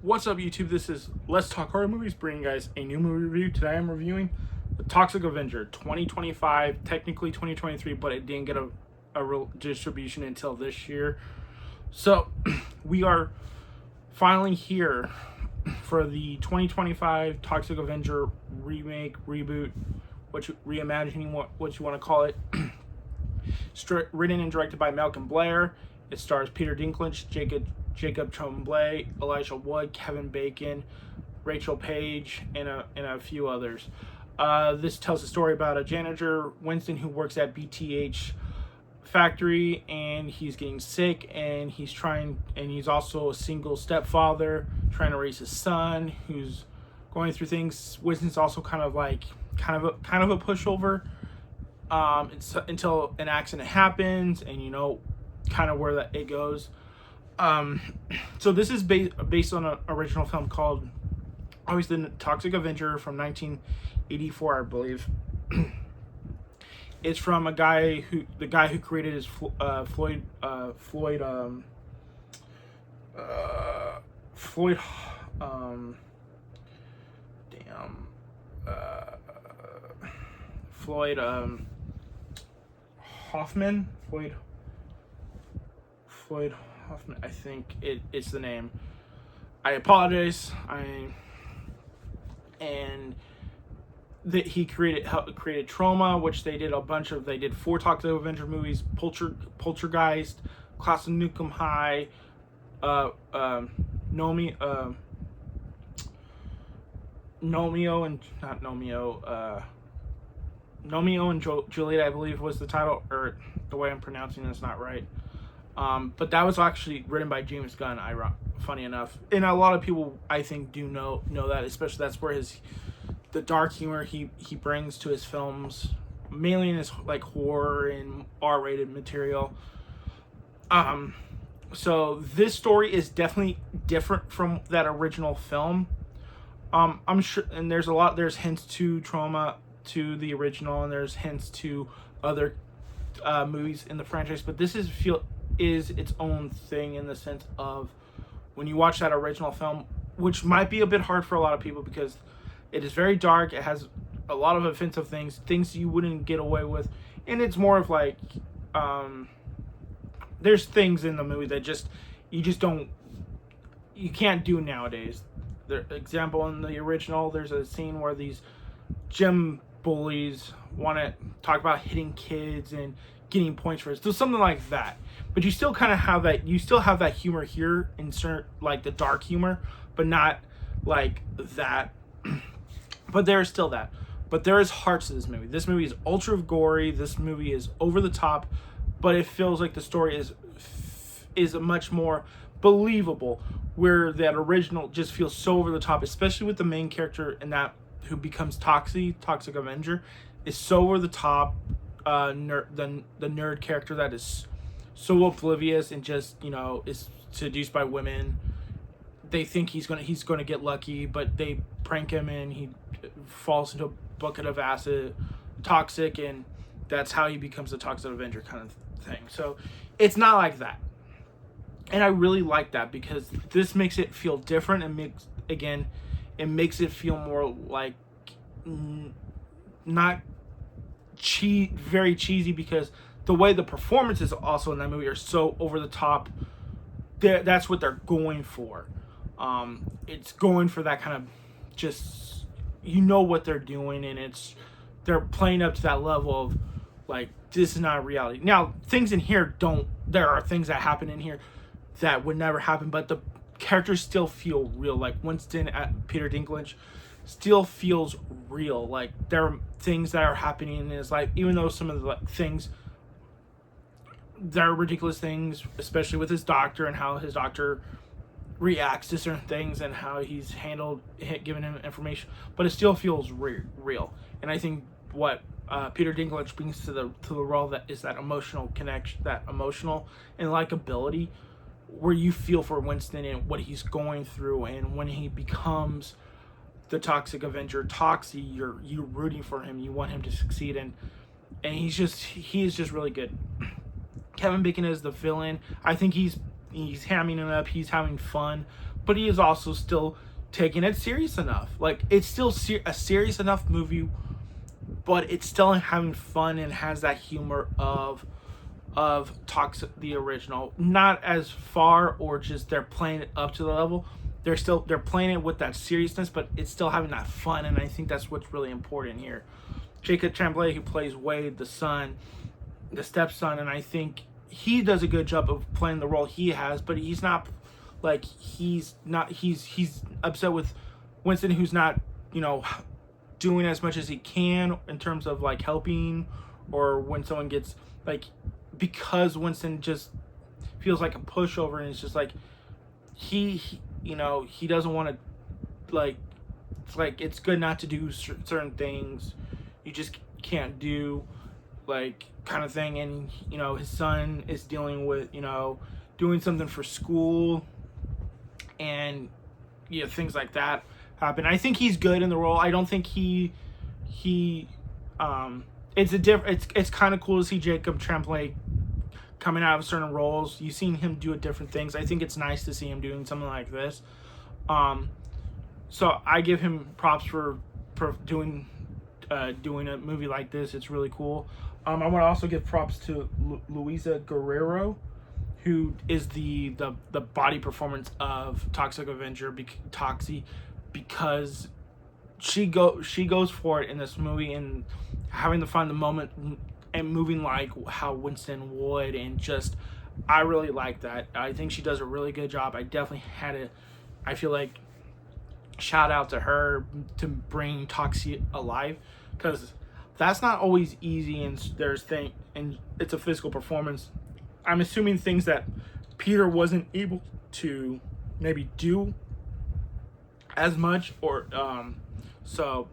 What's up, YouTube? This is Let's Talk Horror Movies, bringing you guys a new movie review. Today I'm reviewing The Toxic Avenger 2025, technically 2023, but it didn't get a real distribution until this year. So we are finally here for the 2025 Toxic Avenger remake, reboot, reimagining, what you want to call it. Written and directed by Malcolm Blair. It stars Peter Dinklage, Jacob Tremblay, Elijah Wood, Kevin Bacon, Rachel Page, and a few others. This tells a story about a janitor, Winston, who works at BTH factory, and he's getting sick, and he's also a single stepfather trying to raise his son who's going through things. Winston's also kind of a pushover until an accident happens, and kind of where it goes. So this is based on an original film called The Toxic Avenger from 1984, I believe. It's from the guy who created his Floyd Hoffman. Floyd Hoffman, I think it's the name. I apologize. He created Trauma, which they did a bunch of. They did 4 Toxic Avenger movies: Poltergeist, Class of Nukem High, Nomeo and Juliet, I believe was the title, or the way I'm pronouncing this not right. But that was actually written by James Gunn, funny enough. And a lot of people, I think, do know that, especially that's where the dark humor he brings to his films, mainly in his horror and R-rated material. So this story is definitely different from that original film. I'm sure, and there's hints to Trauma, to the original, and there's hints to other movies in the franchise, but this is its own thing in the sense of when you watch that original film, which might be a bit hard for a lot of people because it is very dark. It has a lot of offensive things you wouldn't get away with, and it's more of there's things in the movie that you can't do nowadays. Example, in the original, there's a scene where these gym bullies want to talk about hitting kids and getting points for it. So something like that. But you still kind of have that. You still have that humor here, insert the dark humor, but not like that. But there is still that. But there is hearts to this movie. This movie is ultra gory. This movie is over the top, but it feels like the story is much more believable. Where that original just feels so over the top, especially with the main character and that who becomes Toxic Avenger, is so over the top. The nerd character that is so oblivious and just is seduced by women. They think he's gonna get lucky, but they prank him and he falls into a bucket of acid, toxic, and that's how he becomes the Toxic Avenger kind of thing. So it's not like that, and I really like that because this makes it feel different and makes it feel more like not very cheesy, because the way the performances also in that movie are so over the top. That's what they're going for. It's going for that kind of just what they're doing, and they're playing up to that level of this is not reality. Now things in here there are things that happen in here that would never happen, but the characters still feel real. Like Winston at Peter Dinklage still feels real. There are things that are happening in his life, even though some of the things, they're ridiculous things, especially with his doctor and how his doctor reacts to certain things and how he's giving him information, but it still feels real. And I think what Peter Dinklage brings to the role that is that emotional connection, that emotional and likability, where you feel for Winston and what he's going through, and when he becomes the Toxic Avenger, Toxie, you're rooting for him. You want him to succeed, and he is just really good. Kevin Bacon is the villain. I think he's hamming it up. He's having fun, but he is also still taking it serious enough. Like, it's still a serious enough movie, but it's still having fun and has that humor of Toxic the original. Not as far, or just they're playing it up to the level. They're playing it with that seriousness, but it's still having that fun, and I think that's what's really important here. Jacob Tremblay, who plays Wade, the son, the stepson, and I think he does a good job of playing the role he has, but he's not like he's upset with Winston, who's not, doing as much as he can in terms of like helping, or when someone gets like, because Winston just feels like a pushover, and it's just like he doesn't want to, like, it's like it's good not to do certain things you just can't do, like, kind of thing. And his son is dealing with doing something for school, and things like that happen. I think he's good in the role. I don't think it's kind of cool to see Jacob Tremblay coming out of certain roles. You've seen him do different things. I think it's nice to see him doing something like this. So I give him props for doing a movie like this. It's really cool. I want to also give props to Luisa Guerrero, who is the body performance of Toxic Avenger, Toxie, because she goes for it in this movie, and having to find the moment and moving like how Winston would, and just, I really like that. I think she does a really good job. I feel like, shout out to her to bring Toxie alive, because that's not always easy, and and it's a physical performance. I'm assuming things that Peter wasn't able to maybe do as much, or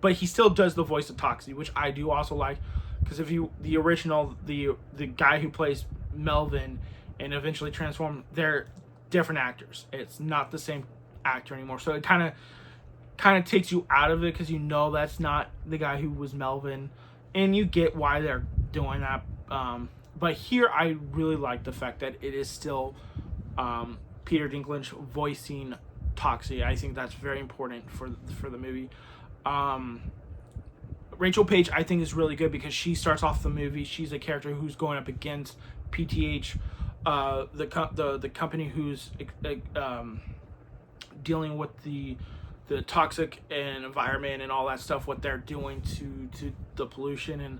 but he still does the voice of Toxie, which I do also like, because the original, the guy who plays Melvin and eventually transformed, they're different actors. It's not the same actor anymore, so it kind of takes you out of it, because that's not the guy who was Melvin, and you get why they're doing that. But here I really like the fact that it is still Peter Dinklage voicing Toxie. I think that's very important for the movie. Rachel Paige, I think, is really good, because she starts off the movie. She's a character who's going up against PTH, the company who's dealing with the toxic and environment and all that stuff, what they're doing to the pollution,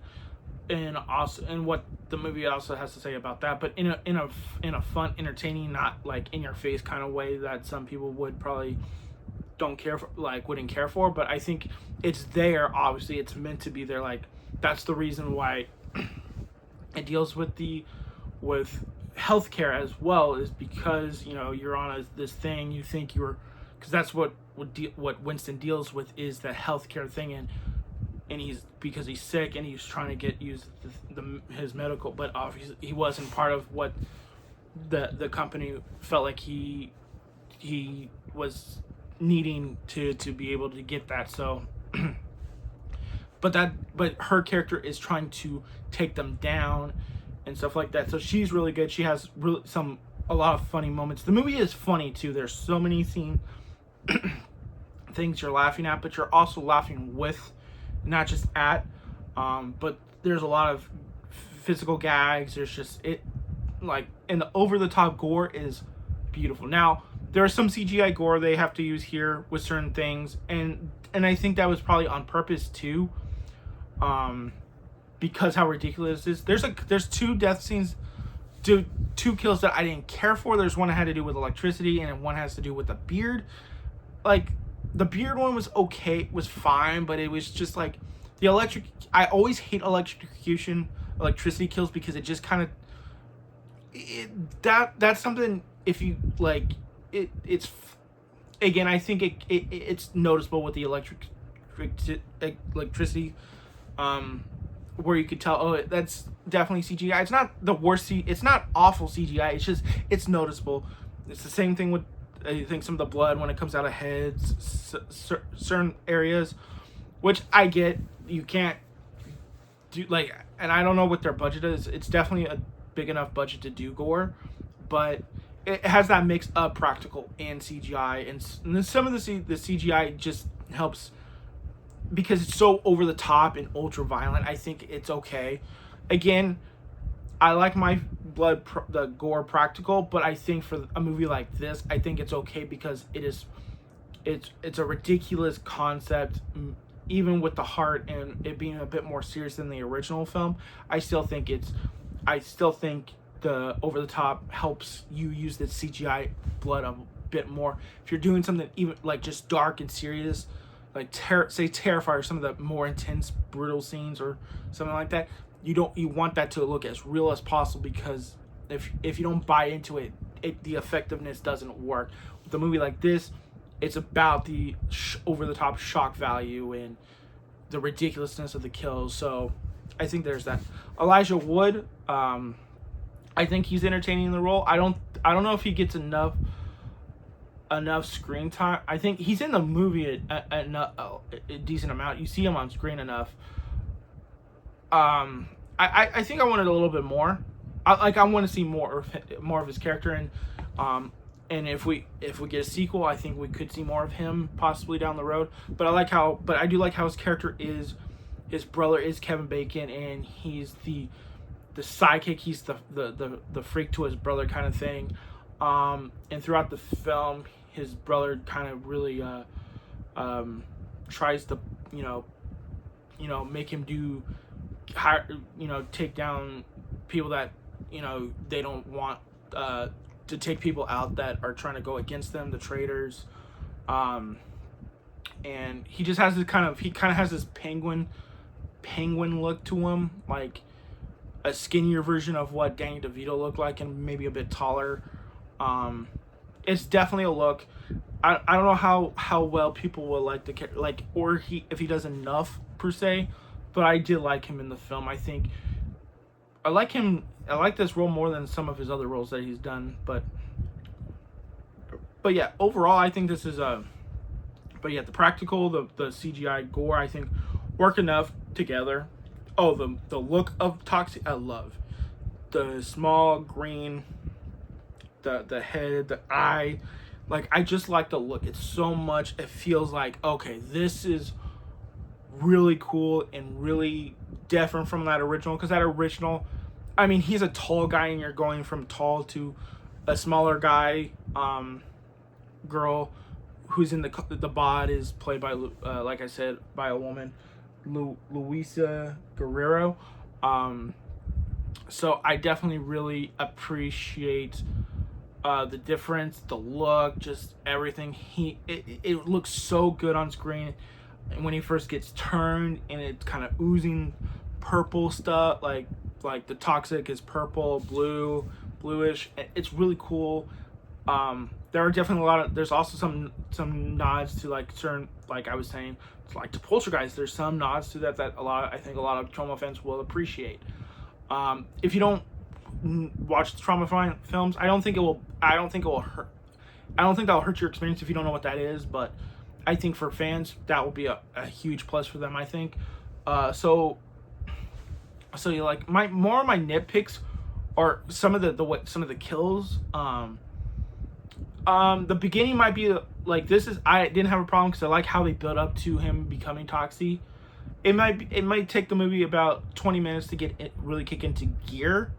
and also, and what the movie also has to say about that, but in a fun, entertaining, not like in your face kind of way that some people would probably wouldn't care for. But I think it's there. Obviously, it's meant to be there. Like, that's the reason why it deals with healthcare as well, is because you're on this thing, you think because that's what Winston deals with, is the healthcare thing, and because he's sick and he's trying to use his medical, but obviously he wasn't part of what the company felt like he was needing to be able to get that. So but her character is trying to take them down and stuff like that. So she's really good. She has a lot of funny moments. The movie is funny too. There's so many things you're laughing at, but you're also laughing with, not just at. But there's a lot of physical gags. There's just and the over the top gore is beautiful. Now, there are some CGI gore they have to use here with certain things, and I think that was probably on purpose too, because how ridiculous it is. There's two death scenes, two kills that I didn't care for. There's one that had to do with electricity, and one has to do with the beard. Like, the beard one was okay, was fine, but it was just like the electric. I always hate electricity kills, because it just kind of that's something, if you like. It's again, I think it's noticeable with the electricity, where you could tell, oh, that's definitely CGI. It's not the worst. It's not awful CGI. It's noticeable. It's the same thing with, I think, some of the blood when it comes out of heads, certain areas, which I get. You can't do and I don't know what their budget is. It's definitely a big enough budget to do gore, but it has that mix of practical and CGI, and then some of the CGI just helps because it's so over the top and ultra violent. I think it's okay. Again, I like my the gore practical, but I think for a movie like this, I think it's okay because it's a ridiculous concept, even with the heart and it being a bit more serious than the original film. I still think the over the top helps you use the CGI blood a bit more. If you're doing something even like just dark and serious, like say Terrifier or some of the more intense brutal scenes or something like that, you want that to look as real as possible, because if you don't buy into it, the effectiveness doesn't work. With a movie like this, it's about the over the top shock value and the ridiculousness of the kills. So I think there's that. Elijah Wood, I think he's entertaining in the role. I don't know if he gets enough screen time. I think he's in the movie a decent amount. You see him on screen enough. I think I wanted a little bit more. I want to see more of his character, and if we get a sequel, I think we could see more of him possibly down the road. But I do like how his character is. His brother is Kevin Bacon, and he's the sidekick. He's the freak to his brother kind of thing. And throughout the film, his brother kind of really tries to make him take down people that they don't want, to take people out that are trying to go against them, the traitors. And he just has this kind of has this penguin look to him, like a skinnier version of what Danny DeVito looked like, and maybe a bit taller. It's definitely a look. I don't know how well people will like if he does enough per se, but I did like him in the film. I think I like this role more than some of his other roles that he's done, but yeah, overall I think this is but yeah, the practical, the CGI gore, I think work enough together. Oh, the look of Toxic, I love the small green, the head, the eye. Like, I just like the look. It's so much. It feels like, okay, this is really cool and really different from that original. Because that original, I mean, he's a tall guy, and you're going from tall to a smaller guy. Girl who's in the bod is played by, like I said, by a woman, Luisa Guerrero. So I definitely really appreciate the difference, the look, just everything. It looks so good on screen. And when he first gets turned and it's kind of oozing purple stuff, like the Toxic is purple, bluish. It's really cool. There are definitely there's also some nods to like certain, like I was saying, like to Poltergeist. There's some nods to that I think a lot of trauma fans will appreciate. If you don't watch the trauma films, I don't think that'll hurt your experience if you don't know what that is. But I think for fans, that will be a huge plus for them, I think. So you like more of my nitpicks are some of the kills. The beginning might be like I didn't have a problem because I like how they built up to him becoming Toxie. It might take the movie about 20 minutes to get it really kick into gear.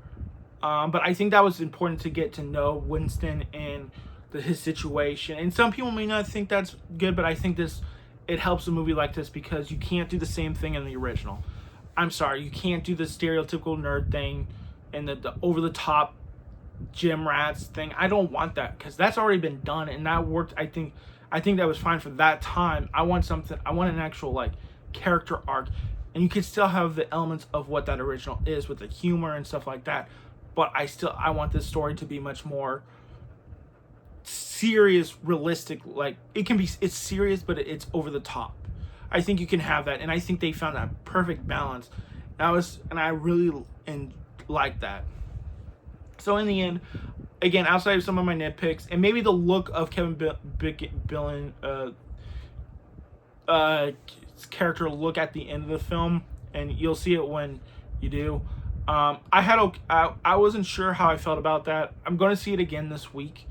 But I think that was important to get to know Winston and his situation. And some people may not think that's good, but I think it helps a movie like this because you can't do the same thing in the original. I'm sorry, you can't do the stereotypical nerd thing and the over the top gym rats thing. I don't want that because that's already been done and that worked. I think that was fine for that time. I want an actual like character arc, and you could still have the elements of what that original is with the humor and stuff like that. But I want this story to be much more serious, realistic. Like it's serious, but it's over the top. I think you can have that, and I think they found that perfect balance. And I really like that. So in the end, again, outside of some of my nitpicks, and maybe the look of Kevin Bacon, character look at the end of the film, and you'll see it when you do. I wasn't sure how I felt about that. I'm going to see it again this week.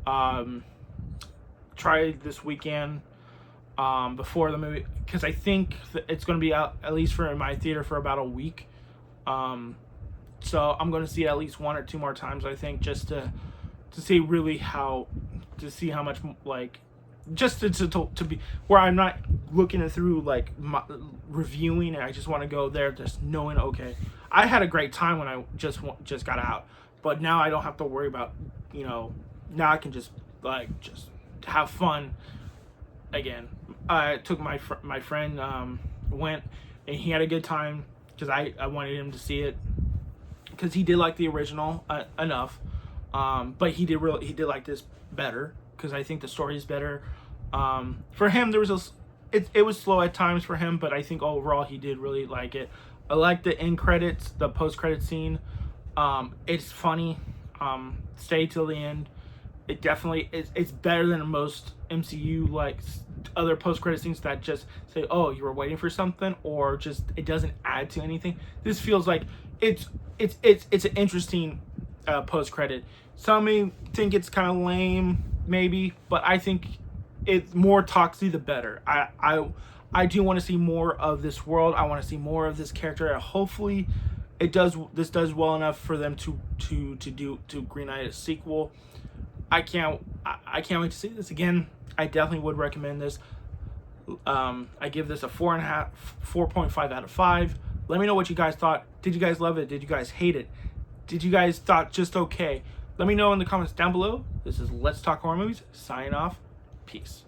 Try this weekend before the movie, because I think it's going to be out at least for my theater for about a week. So I'm going to see it at least 1 or 2 more times, I think, just to see really how, to see how much, like, just to be where I'm not looking it through like reviewing it. I just want to go there just knowing, okay, I had a great time when I just got out, but now I don't have to worry about, now I can just just have fun again. I took my friend, went, and he had a good time because I wanted him to see it because he did like the original enough, but he did like this better because I think the story is better. For him, there was it was slow at times for him, but I think overall he did really like it. I like the end credits, the post credit scene. It's funny. Stay till the end. It definitely is. It's better than most MCU like other post credit scenes that just say, "Oh, you were waiting for something," or just it doesn't add to anything. This feels like it's an interesting post credit. Some may think it's kind of lame, maybe, but I think it's more Toxie the better. I do want to see more of this world. I want to see more of this character. Hopefully, this does well enough for them to greenlight a sequel. I can't wait to see this again. I definitely would recommend this. I give this a 4.5 out of 5. Let me know what you guys thought. Did you guys love it? Did you guys hate it? Did you guys thought just okay? Let me know in the comments down below. This is Let's Talk Horror Movies. Signing off. Peace.